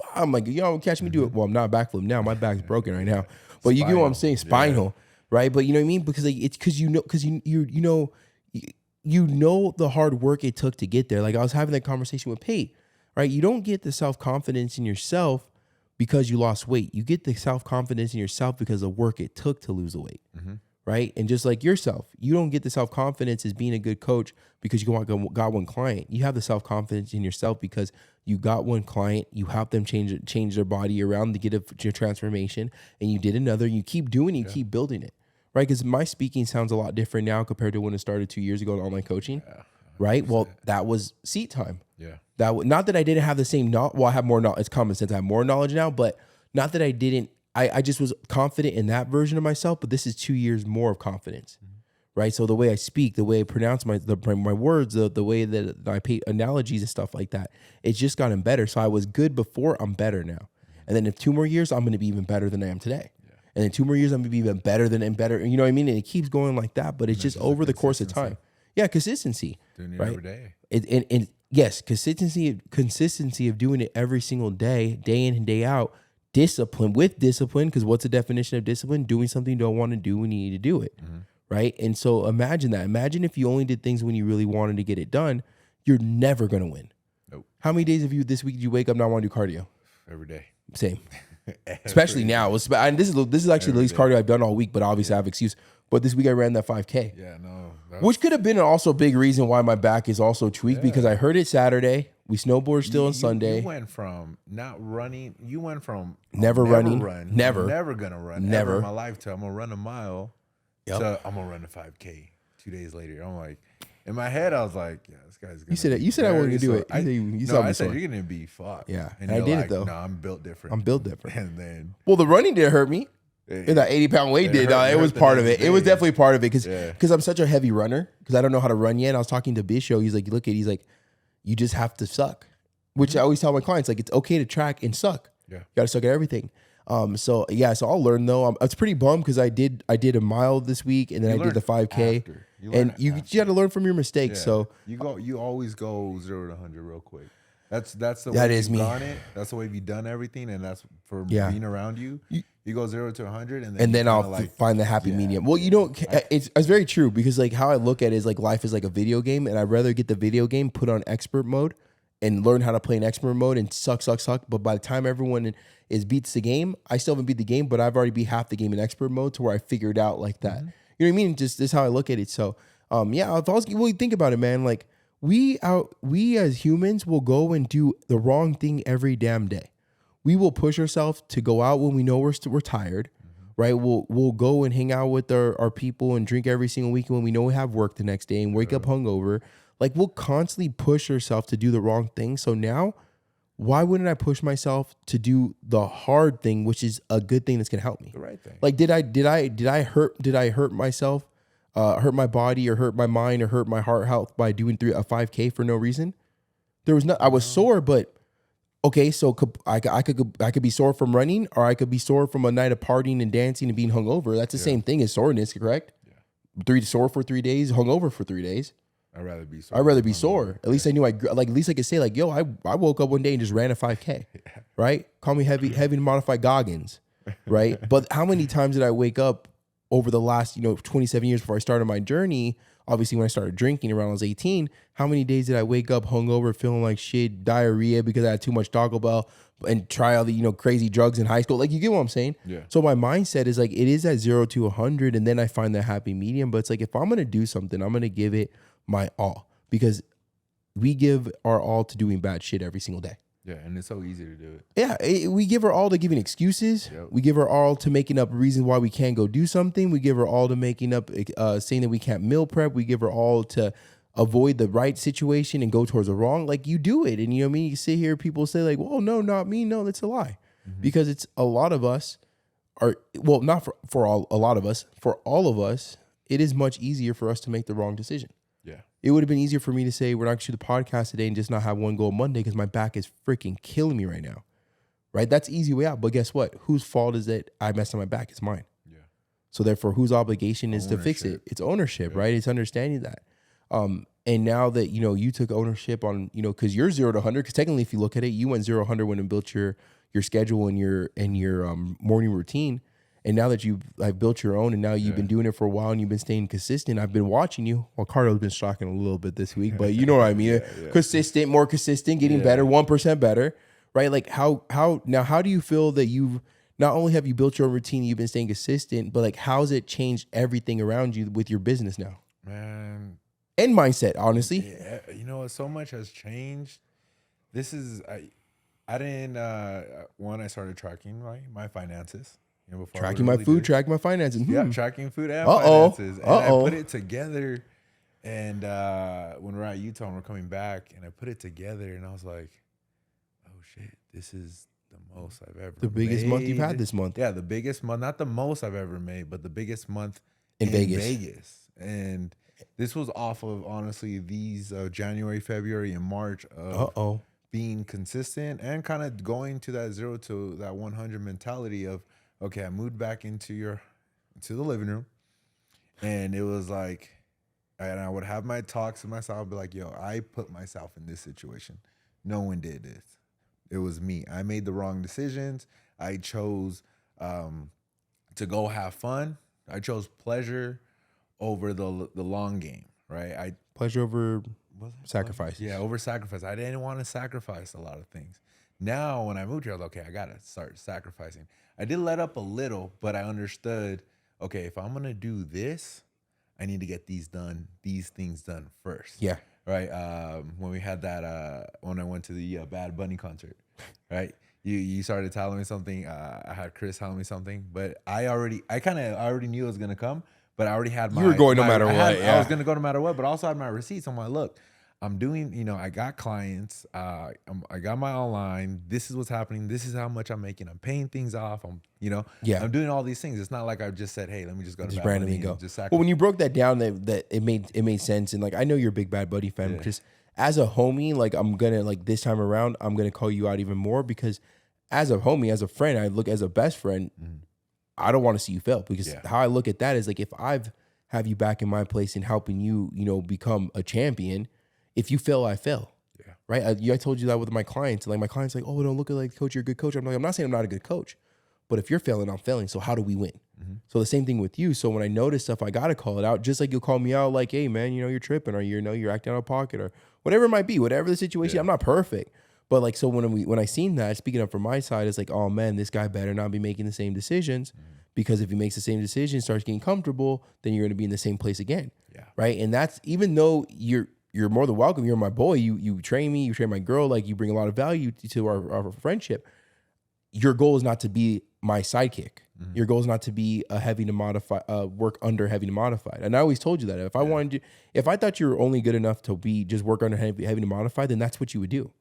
B: catch me do it. Well, I'm not backflip now. My back's broken right now. But you get what I'm saying? Spinal, right? But you know what I mean? Because it's because you know the hard work it took to get there. Like I was having that conversation with Pate. right? You don't get the self-confidence in yourself because you lost weight. You get the self-confidence in yourself because of the work it took to lose the weight, right? And just like yourself, you don't get the self-confidence as being a good coach because you got one client. You have the self-confidence in yourself because you got one client, you helped them change their body around to get a transformation, and you did another. You keep doing it, you keep building it, right? Because my speaking sounds a lot different now compared to when it started 2 years ago in online coaching, right? Well, that was seat time.
C: Yeah.
B: Not that I didn't have the same well, I have more knowledge. It's common sense. I have more knowledge now, but not that I didn't. I just was confident in that version of myself. But this is 2 years more of confidence, right? So the way I speak, the way I pronounce my words, the way that I pay analogies and stuff like that, it's just gotten better. So I was good before. I'm better now. And then in 2 more years, I'm going to be even better than I am today. Yeah. And in 2 more years, I'm going to be even better and better. You know what I mean? And it keeps going like that. But it's just over the course of time. Yeah, consistency.
C: Doing it
B: right?
C: every day.
B: And yes, consistency of doing it every single day, day in and day out. Discipline, because what's the definition of discipline? Doing something you don't want to do when you need to do it, right? And so imagine that. Imagine if you only did things when you really wanted to get it done. You're never going to win.
C: Nope.
B: How many days this week did you wake up not want to do cardio?
C: Every day.
B: Same. Especially now. And this is actually the least cardio I've done all week, but obviously I have excuse. But this week I ran that 5K.
C: Yeah, no.
B: Which could have been also a big reason why my back is also tweaked because I heard it Saturday. We snowboard still on Sunday.
C: You went from not running. You went from
B: never running. Never
C: gonna run.
B: Never
C: in my lifetime. I'm gonna run a mile. Yep. So I'm gonna run a 5K 2 days later. I'm like, in my head, I was like, yeah, this guy's gonna.
B: You said I wanted to do it.
C: I said you're gonna be fucked.
B: Yeah,
C: and
B: I did
C: like,
B: it though.
C: No, I'm built different. And then,
B: well, the running didn't hurt me. And that 80-pound weight did. It was part of it. It was definitely part of it because I'm such a heavy runner because I don't know how to run yet. And I was talking to Bisho. He's like, he's like, you just have to suck, which I always tell my clients, like, it's okay to track and suck. Yeah, you got to suck at everything. So I'll learn though. I was pretty bummed because I did a mile this week and then I did the 5K. You got to learn from your mistakes. Yeah. So
C: you always go 0 to 100 real quick. That's the way
B: that is
C: you've
B: me.
C: done it. That's the way you've done everything, and that's for being around you. You go 0 to 100,
B: and then I'll find the happy medium. Well, it's very true because like how I look at it is like life is like a video game, and I'd rather get the video game put on expert mode and learn how to play in expert mode and suck. But by the time everyone beats the game, I still haven't beat the game, but I've already beat half the game in expert mode to where I figured out like that. You know what I mean? Just this is how I look at it. So think about it, man. Like we as humans will go and do the wrong thing every damn day. We will push ourselves to go out when we know we're tired, right? We'll go and hang out with our people and drink every single week when we know we have work the next day and wake up hungover. Like we'll constantly push ourselves to do the wrong thing. So now, why wouldn't I push myself to do the hard thing, which is a good thing that's gonna help me?
C: The right thing.
B: Like did I hurt myself, hurt my body or hurt my mind or hurt my heart health by doing a 5K for no reason? There was I was sore, but okay, so I could be sore from running, or I could be sore from a night of partying and dancing and being hungover. That's the same thing as soreness, correct? Yeah. Sore for 3 days, hungover for 3 days.
C: I'd rather be sore.
B: At least I knew at least I could say like, yo, I woke up one day and just ran a 5K, right? Call me heavy to modify Goggins, right? But how many times did I wake up over the last 27 years before I started my journey? Obviously, when I started drinking around I was 18, how many days did I wake up hungover, feeling like shit, diarrhea because I had too much Taco Bell and try all the crazy drugs in high school? Like, you get what I'm saying? Yeah. So my mindset is like, it is at 0 to 100, and then I find the happy medium. But it's like, if I'm gonna do something, I'm gonna give it my all, because we give our all to doing bad shit every single day.
C: Yeah, and it's so easy to do it.
B: Yeah, we give our all to giving excuses. Yep. We give our all to making up reasons why we can't go do something. We give our all to making up, saying that we can't meal prep. We give our all to avoid the right situation and go towards the wrong. Like, you do it. And you know what I mean? You sit here, people say like, well, no, not me. No, that's a lie. Mm-hmm. Because it's a lot of us are, well, not for a lot of us, for all of us, it is much easier for us to make the wrong decision.
C: Yeah.
B: It would have been easier for me to say we're not going to shoot the podcast today and just not have one goal Monday because my back is freaking killing me right now. Right? That's easy way out. But guess what? Whose fault is it I messed up my back? It's mine. Yeah. So therefore, whose obligation is to fix it? It's ownership, right? It's understanding that. And now that, you took ownership on, because you're 0 to 100, because technically if you look at it, you went 0 to 100 when you built your schedule and your morning routine. And now that you've built your own, and now you've been doing it for a while, and you've been staying consistent, I've been watching you. Well, Cardo's been shocking a little bit this week, but you know what I mean. Consistent, more consistent, getting better, 1% better, right? Like how do you feel that you've not only have you built your own routine, you've been staying consistent, but like how's it changed everything around you with your business now?
C: Man,
B: and mindset, honestly.
C: Yeah, you know, so much has changed. This is I didn't I started tracking my finances. You know, before
B: Tracking my food, tracking my finances.
C: Yeah, tracking food and finances. And I put it together. And when we're at Utah and we're coming back, and I put it together, and I was like, oh shit, this is the most I've ever
B: The biggest month you've had this month.
C: Yeah, the biggest month, not the most I've ever made, but the biggest month
B: in Vegas.
C: And this was off of, honestly, these January, February, and March of being consistent and kind of going to that 0 to that 100 mentality of, okay, I moved back into the living room, and it was like, and I would have my talks with myself, I'd be like, yo, I put myself in this situation. No one did this. It was me. I made the wrong decisions. I chose to go have fun. I chose pleasure over the long game, right?
B: Pleasure over sacrifice.
C: Yeah, over sacrifice. I didn't want to sacrifice a lot of things. Now, when I moved here, I was like, okay, I got to start sacrificing. I did let up a little, but I understood, okay, if I'm going to do this, I need to get these things done first.
B: Yeah.
C: Right. When we had that, when I went to the Bad Bunny concert, right? You started telling me something. I had Chris telling me something, but I already knew it was going to come, but I already had my.
B: You were going no matter what.
C: I was going to go no matter what, but also had my receipts. I'm like, look, I'm doing, I got clients. I got my online. This is what's happening. This is how much I'm making. I'm paying things off. I'm doing all these things. It's not like I just said, hey, let me just go to Bad
B: randomly
C: Bunny
B: go.
C: and just sacrifice.
B: Well, when you broke that down, that it made sense. And like, I know you're a big Bad Bunny fan, because as a homie, like I'm gonna, like this time around, I'm gonna call you out even more, because as a homie, as a friend, I look as a best friend. I don't want to see you fail, because how I look at that is like, if have you back in my place and helping you, become a champion. If you fail, I fail. Yeah. Right. I told you that with my clients. Like my clients, like, oh, don't look at like coach. You're a good coach. I'm like, I'm not saying I'm not a good coach, but if you're failing, I'm failing. So how do we win? So the same thing with you. So when I notice stuff, I gotta call it out. Just like you'll call me out, like, hey man, you're tripping, or you're acting out of pocket, or whatever it might be, whatever the situation. I'm not perfect, but like, so when I seen that, speaking up from my side, it's like, oh man, this guy better not be making the same decisions. Because if he makes the same decision, starts getting comfortable, then you're going to be in the same place again. Yeah. Right. And that's, even though you're more than welcome. You're my boy. You train me. You train my girl. Like, you bring a lot of value to our friendship. Your goal is not to be my sidekick. Your goal is not to be a heavy to modify, work under heavy to modified. And I always told you that if I thought you were only good enough to be just work under heavy to modified, then that's what you would do.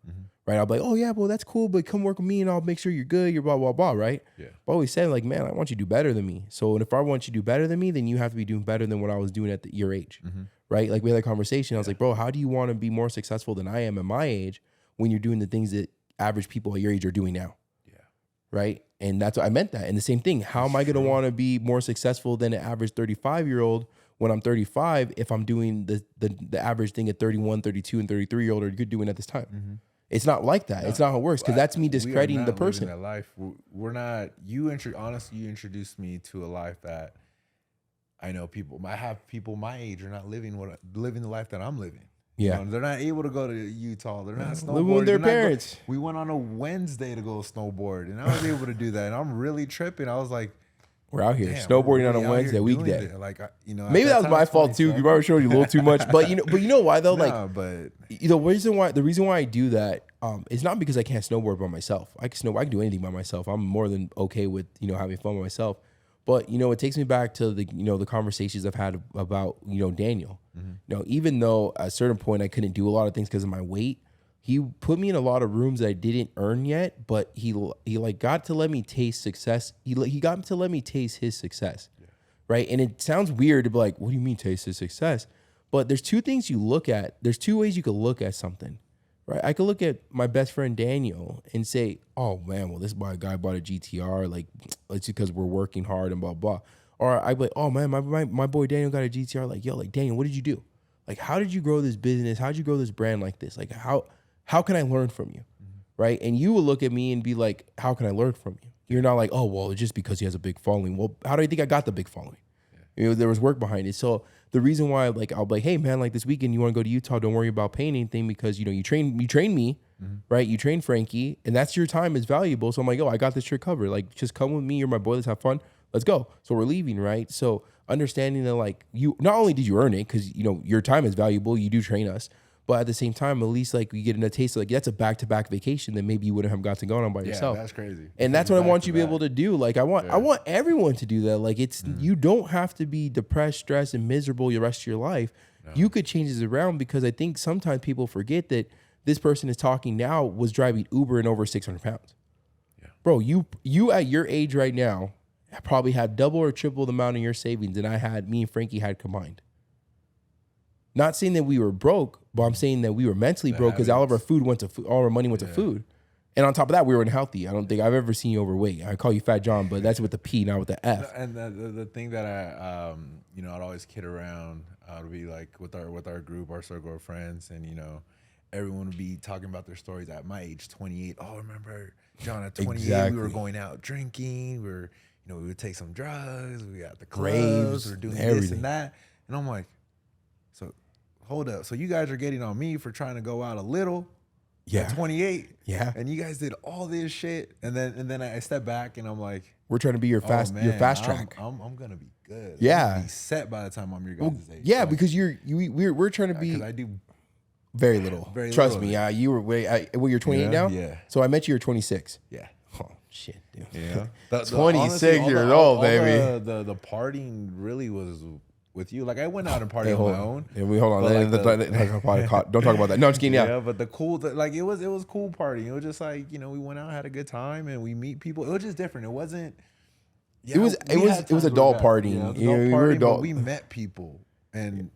B: Right. I'll be like, oh yeah, well that's cool, but come work with me and I'll make sure you're good. You're blah, blah, blah. Right. Yeah. But I always said, like, man, I want you to do better than me. So if I want you to do better than me, then you have to be doing better than what I was doing at your age. Right. Like, we had that conversation. I was like, bro, how do you want to be more successful than I am at my age when you're doing the things that average people at your age are doing now? Yeah. Right. And that's what I meant that. And the same thing, how am I going to want to be more successful than an average 35-year-old when I'm 35 if I'm doing the average thing at 31, 32, and 33-year-old are doing at this time? It's not like that. No, it's not how it works, because that's me discrediting the person.
C: That life. We're not. Honestly, you introduced me to a life that I know people. I have people my age are not living the life that I'm living.
B: Yeah,
C: they're not able to go to Utah. They're not snowboarding.
B: Living with their parents.
C: We went on a Wednesday to go snowboard, and I was able to do that. And I'm really tripping. I was like,
B: we're out here snowboarding on a Wednesday weekday.
C: Like,
B: maybe that was my fault too. You probably showed you a little too much, but you know why though? The reason why I do that is not because I can't snowboard by myself. I can do anything by myself. I'm more than okay with having fun by myself. But it takes me back to the conversations I've had about Daniel. Even though at a certain point I couldn't do a lot of things because of my weight, he put me in a lot of rooms that I didn't earn yet. But he like got to let me taste success. He got to let me taste his success, right? And it sounds weird to be like, what do you mean taste his success? But there's two things you look at. There's two ways you could look at something. Right, I could look at my best friend Daniel and say, "Oh man, well this guy bought a GTR. Like, it's because we're working hard and blah blah." Or I'd be like, "Oh man, my boy Daniel got a GTR. Like, yo, like Daniel, what did you do? Like, how did you grow this business? How did you grow this brand like this? Like, how can I learn from you?" Right? And you will look at me and be like, "How can I learn from you?" You're not like, oh, well, it's just because he has a big following. Well, how do you think I got the big following? You know, there was work behind it. So the reason why, like, I'll be like, hey man, like this weekend you want to go to Utah, don't worry about paying anything because, you know, you train me, right? You train Frankie, and that's your time is valuable. So I'm like, oh, I got this trick covered. Like, just come with me. You're my boy. Let's have fun. Let's go. So we're leaving, right? So understanding that, like, you not only did you earn it because, you know, your time is valuable. You do train us. But at the same time, at least like you get a taste of like that's a back-to-back vacation that maybe you wouldn't have got to go on by yourself.
C: That's crazy.
B: And that's what I want you to be able to do. Like I want everyone to do that. Like it's you don't have to be depressed, stressed, and miserable the rest of your life. No. You could change this around because I think sometimes people forget that this person is talking now was driving Uber and over 600 pounds. Yeah. Bro, you at your age right now probably have double or triple the amount of your savings than me and Frankie had combined. Not saying that we were broke, but I'm saying that we were mentally broke because all of our food went to food, all our money went to food. And on top of that, we were unhealthy. I don't think I've ever seen you overweight. I call you Fat John, but that's with the P, not with the F.
C: And the thing that I, you know, I'd always kid around. I'd be like with our group, our circle of friends, and you know, everyone would be talking about their stories at my age, 28. Oh, remember John at 28? We were going out drinking. We would take some drugs. We got the clubs.
B: Raves,
C: we were doing
B: everything.
C: this and that. And I'm like, so hold up. So you guys are getting on me for trying to go out a little.
B: Yeah.
C: At 28.
B: Yeah.
C: And you guys did all this shit. And then I step back and I'm like,
B: we're trying to be your fast track.
C: I'm gonna be good.
B: Yeah.
C: I'm gonna be set by the time I'm your guys' age.
B: Yeah, because we're trying to be.
C: Because I do
B: very little. Trust me. You were you're 28 now.
C: Yeah.
B: So I met you. You're 26.
C: Yeah.
B: Oh shit, dude.
C: Yeah.
B: 26 years old, baby.
C: The partying really was with you. Like I went out and partied on my own.
B: And we hold on. Don't talk about that. No, I'm just kidding.
C: Yeah, but it was cool partying. It was just like, you know, we went out, had a good time, and we meet people. It was just different. It wasn't.
B: Yeah, it was adult partying.
C: We met people, and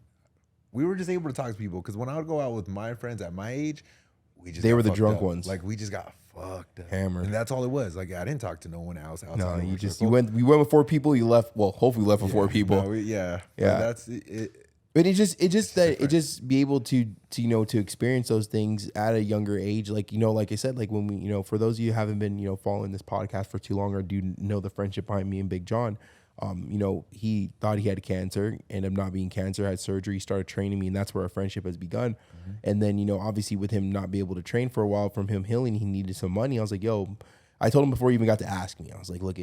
C: we were just able to talk to people. Because when I would go out with my friends at my age, they were the drunk ones. Like we just got fucked up,
B: hammered,
C: and that's all it was. Like I didn't talk to no one else.
B: No, you went with 4 people. You left. Well, hopefully, you left with 4 people.
C: No, yeah.
B: That's it. But it just be able to experience those things at a younger age. Like, you know, like I said, like when we, you know, for those of you who haven't been, you know, following this podcast for too long or do know the friendship behind me and Big John, you know, he thought he had cancer, ended up not being cancer, had surgery, started training me, and that's where our friendship has begun. Mm-hmm. And then, you know, obviously with him not being able to train for a while from him healing, he needed some money. I was like, yo, I told him before he even got to ask me, I was like, look,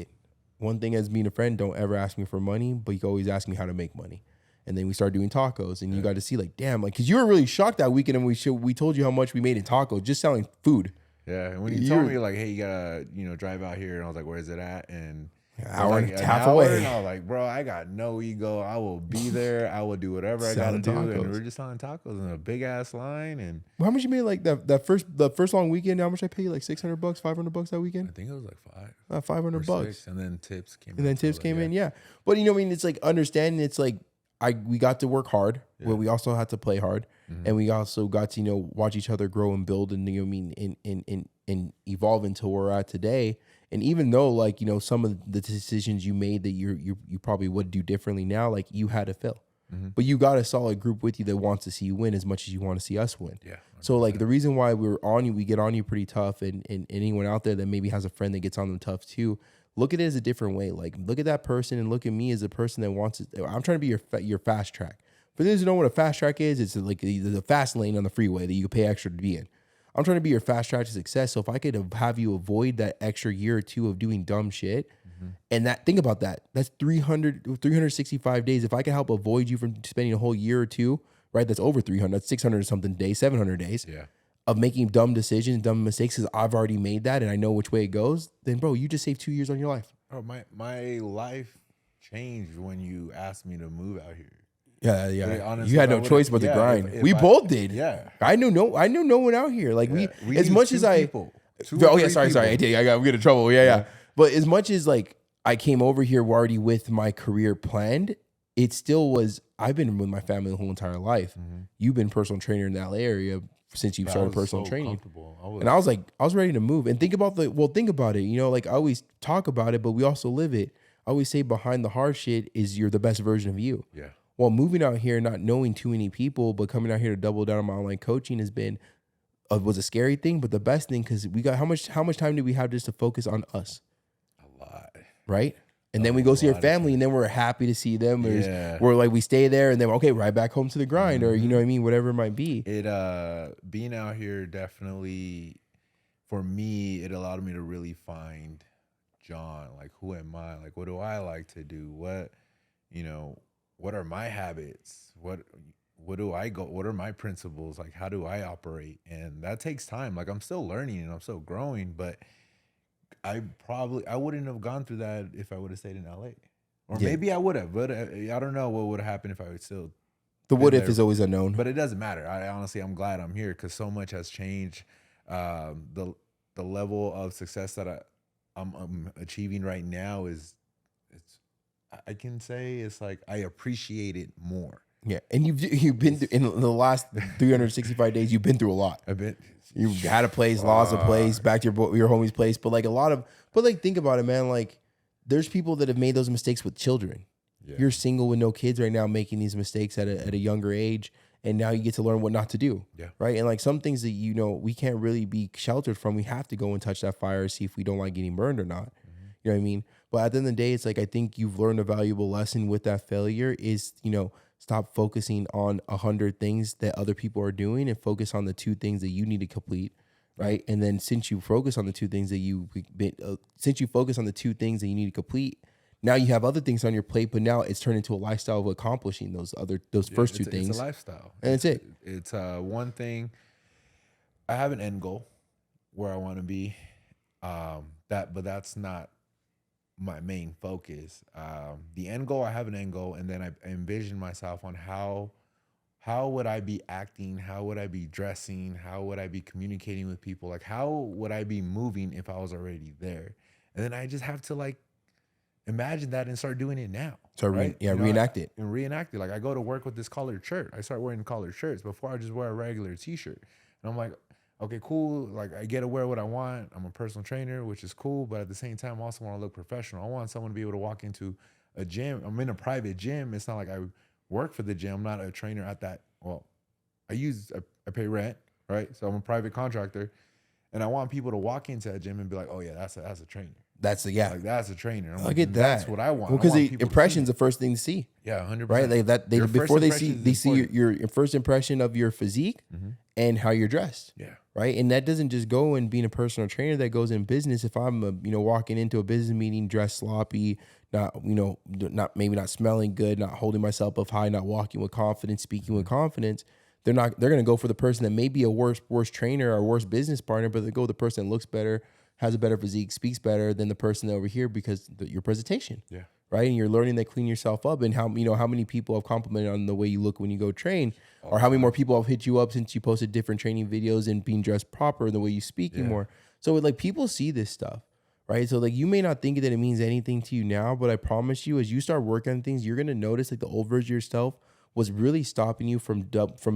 B: one thing as being a friend, don't ever ask me for money, but you can always ask me how to make money. And then we started doing tacos, and you got to see like, damn, like, because you were really shocked that weekend, and we told you how much we made in tacos just selling food.
C: Yeah, and when you told me like, hey, you gotta, you know, drive out here, and I was like, where is it at? And
B: hour and a half away.
C: And I was like, bro, I got no ego. I will be there. I will do whatever I gotta do. And we were just selling tacos in a big ass line. And
B: how much you made like the first long weekend? How much I paid you? Like $600, $500 that weekend?
C: I think it was like
B: $500.
C: And then tips came.
B: In. Yeah, but you know, I mean, it's like understanding. It's like we got to work hard, but we also had to play hard, and we also got to, you know, watch each other grow and build, and, you know, I mean, and evolve into where we're at today. And even though, like, you know, some of the decisions you made that you probably would do differently now, like, you had to fail. Mm-hmm. But you got a solid group with you that wants to see you win as much as you want to see us win. Yeah. 100%. So, like, the reason why we get on you pretty tough, and anyone out there that maybe has a friend that gets on them tough too, look at it as a different way. Like, look at that person and look at me as a person that wants it. I'm trying to be your fast track. For those who don't know what a fast track is, it's like the fast lane on the freeway that you can pay extra to be in. I'm trying to be your fast track to success. So if I could have you avoid that extra year or two of doing dumb shit, and think about that. That's 365 days. If I can help avoid you from spending a whole year or two, right? That's over 300. That's 600 or something days, 700 days of making dumb decisions, dumb mistakes, because I've already made that and I know which way it goes. Then, bro, you just saved 2 years on your life.
C: Oh, my life changed when you asked me to move out here.
B: Yeah.
C: Honestly,
B: you had no choice but to grind. We both did.
C: Yeah.
B: I knew no one out here. Like we as much as I. Sorry. I did. I got in trouble. Yeah. But as much as like I came over here already with my career planned, it still was. I've been with my family the whole entire life. Mm-hmm. You've been personal trainer in the LA area since you started personal training. And I was like, I was ready to move. And think about it. You know, like I always talk about it, but we also live it. I always say behind the hard shit is you're the best version of you.
C: Yeah.
B: Well, moving out here, not knowing too many people, but coming out here to double down on my online coaching was a scary thing, but the best thing, because we got how much time did we have just to focus on us? right? And then we go see our family, and then we're happy to see them. We're like, we stay there, and then okay, right back home to the grind, or you know what I mean, whatever it might be.
C: It being out here definitely, for me, it allowed me to really find John. Like, who am I? Like, what do I like to do? What, you know, what are my habits? What do I go? What are my principles? Like, how do I operate? And that takes time. Like, I'm still learning and I'm still growing, but I wouldn't have gone through that if I would have stayed in LA, or maybe I would have, but I don't know what would have happened if I would still.
B: The what if is always unknown,
C: but it doesn't matter. I'm glad I'm here because so much has changed. The level of success that I'm achieving right now I can say it's like I appreciate it more.
B: Yeah, and you've been through, in the last 365 days. You've been through a lot.
C: A bit.
B: You had a place, lost a place, back to your homie's place. But like think about it, man. Like there's people that have made those mistakes with children. Yeah. You're single with no kids right now, making these mistakes at a younger age, and now you get to learn what not to do.
C: Yeah.
B: Right. And like some things that we can't really be sheltered from. We have to go and touch that fire, see if we don't like getting burned or not. Mm-hmm. You know what I mean? But at the end of the day, it's like I think you've learned a valuable lesson with that failure. Is stop focusing on 100 things that other people are doing and focus on the 2 things that you need to complete, right? And then since you focus on the 2 things that you need to complete, now you have other things on your plate, but now it's turned into a lifestyle of accomplishing those first 2 things.
C: It's a lifestyle.
B: And that's it.
C: It's one thing. I have an end goal where I want to be, but that's not my main focus. The end goal, I have an end goal, and then I envision myself on how would I be acting, how would I be dressing, how would I be communicating with people, like how would I be moving if I was already there. And then I just have to like imagine that and start doing it now.
B: So
C: right?
B: Reenact it.
C: And reenact it. Like I go to work with this collared shirt. I start wearing collared shirts. Before I just wear a regular t-shirt. And I'm like, okay, cool. Like I get to wear what I want. I'm a personal trainer, which is cool. But at the same time, I also want to look professional. I want someone to be able to walk into a gym. I'm in a private gym. It's not like I work for the gym. I'm not a trainer at that. Well, I pay rent, right? So I'm a private contractor. And I want people to walk into that gym and be like, oh yeah, that's a trainer.
B: That's a
C: trainer.
B: I get that.
C: That's what I want.
B: Well, because the impression's the first thing to see.
C: Yeah, 100%.
B: Right? Like before they see your first impression of your physique and how you're dressed.
C: Yeah.
B: Right? And that doesn't just go in being a personal trainer. That goes in business. If I'm walking into a business meeting dressed sloppy, not smelling good, not holding myself up high, not walking with confidence, speaking with confidence, they're gonna go for the person that may be a worse trainer or worse business partner, but they go with the person that looks better, has a better physique, speaks better than the person over here because your presentation.
C: Yeah.
B: Right. And you're learning to clean yourself up, and how many people have complimented on the way you look when you go train, or how many more people have hit you up since you posted different training videos and being dressed proper and the way you speak more. So like people see this stuff, right? So like you may not think that it means anything to you now, but I promise you, as you start working on things, you're going to notice like the old version of yourself was really stopping you from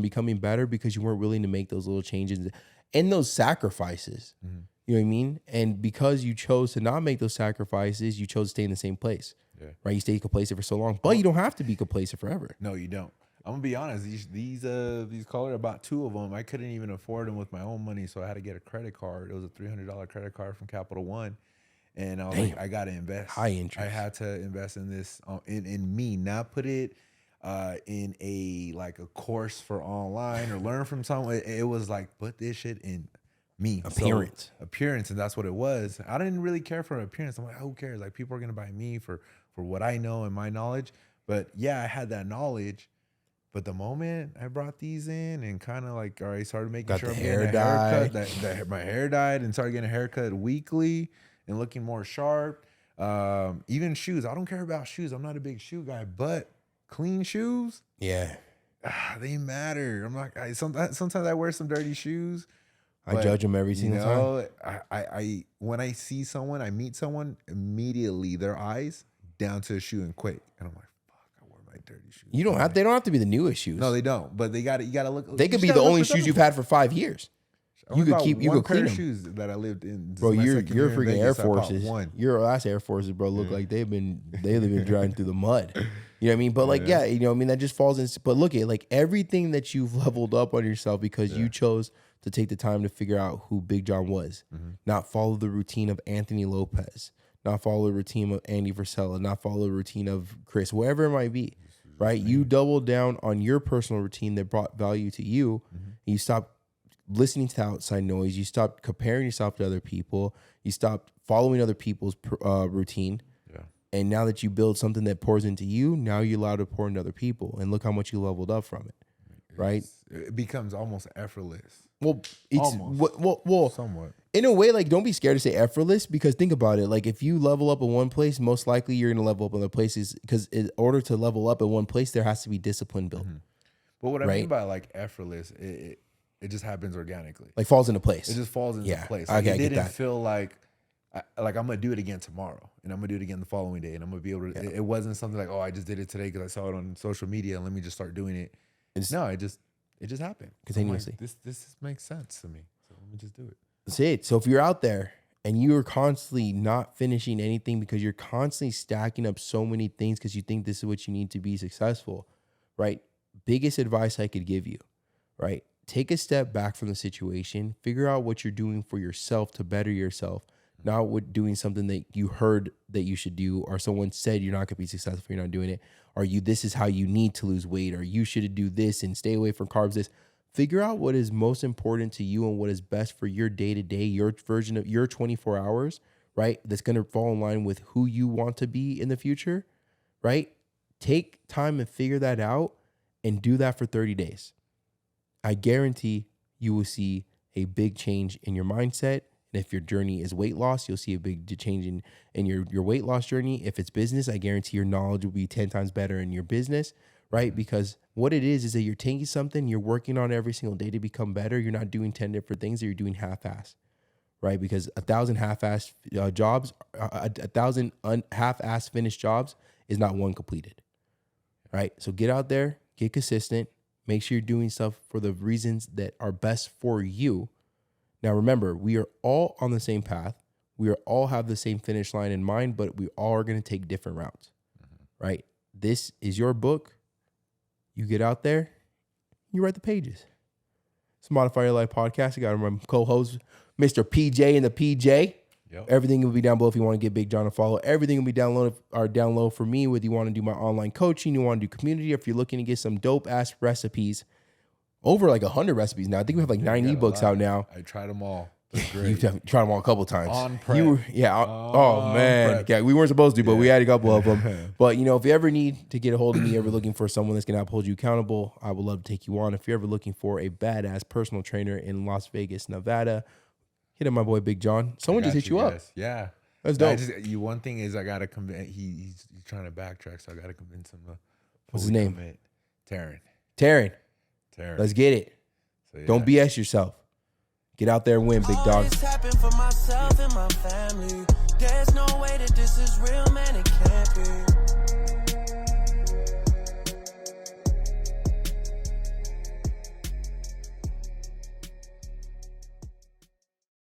B: becoming better because you weren't willing to make those little changes and those sacrifices. Mm-hmm. You know what I mean? And because you chose to not make those sacrifices, you chose to stay in the same place. Yeah. Right? You stay complacent for so long, but you don't have to be complacent forever.
C: No, you don't. I'm gonna be honest. These colors, about 2 of them, I couldn't even afford them with my own money, so I had to get a credit card. It was a $300 credit card from Capital One, and I was like, I gotta invest.
B: High interest.
C: I had to invest in this, in me, not put it in a course for online or learn from someone. It was like, put this shit in me.
B: Appearance,
C: and that's what it was. I didn't really care for appearance. I'm like, who cares? Like, people are gonna buy me for what I know and my knowledge. But yeah, I had that knowledge. But the moment I brought these in and kind of like, all right, started making sure I'm getting a haircut, that my hair dyed, and started getting a haircut weekly and looking more sharp. Even shoes. I don't care about shoes. I'm not a big shoe guy, but clean shoes, they matter. I'm like, sometimes I wear some dirty shoes.
B: I judge them every single time.
C: I when I see someone, I meet someone, immediately their eyes down to a shoe and quick, and I'm like, fuck, I wore my dirty shoes.
B: They don't have to be the newest shoes.
C: No, they don't. But you gotta look.
B: They could be the only shoes you've had for 5 years. You could clean them.
C: Shoes that I lived in.
B: Bro, your freaking Air Forces. Your last Air Forces, bro, look like they've been driving through the mud. You know what I mean? But that just falls in. But look at like everything that you've leveled up on yourself because you chose to take the time to figure out who Big John was, not follow the routine of Anthony Lopez, not follow the routine of Andy Frisella, not follow the routine of Chris, whatever it might be, right? You double down on your personal routine that brought value to you. And you stop listening to outside noise. You stop comparing yourself to other people. You stop following other people's routine. Yeah. And now that you build something that pours into you, now you're allowed to pour into other people. And look how much you leveled up from it, right?
C: It becomes almost effortless.
B: Well, it's well,
C: somewhat.
B: In a way, like, don't be scared to say effortless, because think about it. Like, if you level up in one place, most likely you're going to level up in other places, because in order to level up in one place, there has to be discipline built.
C: But what I mean by like effortless, it just happens organically.
B: Like, falls into place.
C: It just falls into place. Like,
B: Okay,
C: it
B: I get
C: didn't
B: that.
C: feel like I'm gonna do it again tomorrow, and I'm gonna do it again the following day, and I'm gonna be able to. It wasn't something like, oh, I just did it today because I saw it on social media, and let me just start doing it. No, it just happened
B: Continuously.
C: Like, this makes sense to me, so let me just do it.
B: That's it. So if you're out there and you're constantly not finishing anything because you're constantly stacking up so many things because you think this is what you need to be successful, right? Biggest advice I could give you, right? Take a step back from the situation, figure out what you're doing for yourself to better yourself, not what doing something that you heard that you should do, or someone said you're not going to be successful if you're not doing it, or this is how you need to lose weight, or you should do this and stay away from carbs. Figure out what is most important to you and what is best for your day-to-day, your version of your 24 hours, right? That's going to fall in line with who you want to be in the future, right? Take time and figure that out and do that for 30 days. I guarantee you will see a big change in your mindset. And if your journey is weight loss, you'll see a big change in your weight loss journey. If it's business, I guarantee your knowledge will be 10 times better in your business, right? Because what it is that you're taking something, you're working on every single day to become better. You're not doing 10 different things that you're doing half-ass, right? Because 1,000 half-ass jobs, 1,000 half-ass finished jobs is not one completed, right? So get out there, get consistent, make sure you're doing stuff for the reasons that are best for you. Now, remember, we are all on the same path. We are all have the same finish line in mind, but we all are going to take different routes, right? This is your book. You get out there, you write the pages. It's a Modify Your Life podcast. I got my co-host, Mr. PJ and the PJ. Yep. Everything will be down below if you want to get Big John a follow. Everything will be down low for me, whether you want to do my online coaching, you want to do community, if you're looking to get some dope-ass recipes. Over like 100 recipes now. I think we have like 9 ebooks out now.
C: I tried them all.
B: You've tried them all a couple times.
C: On prep.
B: Oh man.
C: Prep.
B: Yeah, we weren't supposed to, but we had a couple of them. But if you ever need to get a hold of me, ever looking for someone that's gonna help hold you accountable, I would love to take you on. If you're ever looking for a badass personal trainer in Las Vegas, Nevada, hit up my boy Big John. Someone just hit you up.
C: Yeah.
B: That's dope.
C: One thing is I gotta convince. He's trying to backtrack, so I gotta convince him.
B: What's his name?
C: Taryn.
B: Let's get it. So, yeah. Don't BS yourself. Get out there and win, big dog.
A: This happened for myself and my family. There's no way that this is real, man. It can't be.